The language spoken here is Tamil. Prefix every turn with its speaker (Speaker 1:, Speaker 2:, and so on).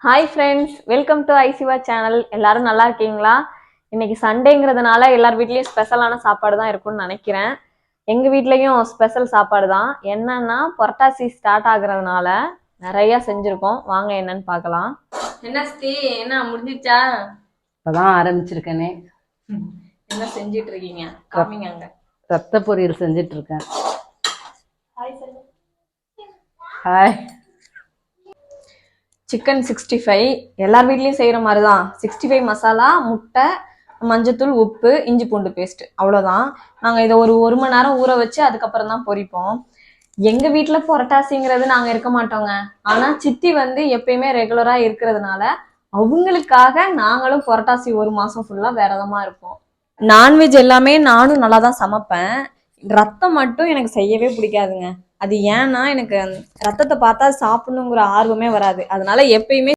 Speaker 1: ஹாய் ஃப்ரெண்ட்ஸ், வெல்கம் டு ஐசிவா சேனல். எல்லாரும் நல்லா இருக்கீங்களா? இன்னைக்கு சண்டேங்கிறதுனால எல்லார் வீட்லேயும் ஸ்பெஷலான சாப்பாடு தான் இருக்கும்னு நினைக்கிறேன். எங்கள் வீட்லேயும் ஸ்பெஷல் சாப்பாடு தான். என்னன்னா புரட்டாசி ஸ்டார்ட் ஆகுறதுனால நிறைய செஞ்சுருக்கோம். வாங்க என்னன்னு பார்க்கலாம். என்ன ஸ்ரீ, என்ன முடிஞ்சிச்சா?
Speaker 2: இப்பதான் ஆரம்பிச்சிருக்கேனே.
Speaker 1: என்ன செஞ்சிட்டு இருக்கீங்க? காமிங்க. அங்க
Speaker 2: ரத்த பொரியல் செஞ்சிட்டு இருக்கேன்.
Speaker 1: ஹாய் சொல்லு.
Speaker 2: ஹாய்.
Speaker 1: சிக்கன் 65 எல்லார் வீட்லேயும் செய்கிற மாதிரி தான். 65 மசாலா, முட்டை, மஞ்சத்தூள், உப்பு, இஞ்சி பூண்டு பேஸ்ட், அவ்வளோதான். நாங்கள் இதை ஒரு மணி நேரம் ஊற வச்சு அதுக்கப்புறம் தான் பொரிப்போம். எங்கள் வீட்டில் புரட்டாசிங்கிறது நாங்கள் இருக்க மாட்டோங்க. ஆனால் சித்தி எப்பயுமே ரெகுலராக இருக்கிறதுனால அவங்களுக்காக நாங்களும் புரட்டாசி ஒரு மாதம் ஃபுல்லாக விரதமாக இருப்போம். நான்வெஜ் எல்லாமே நானும் நல்லா தான் சமைப்பேன். ரத்தம் மட்டும் எனக்கு செய்யவே பிடிக்காதுங்க. அது ஏன்னா எனக்கு ரத்தத்தை பார்த்தா சாப்பிடணுங்கிற ஆர்வமே வராது. அதனால எப்பயுமே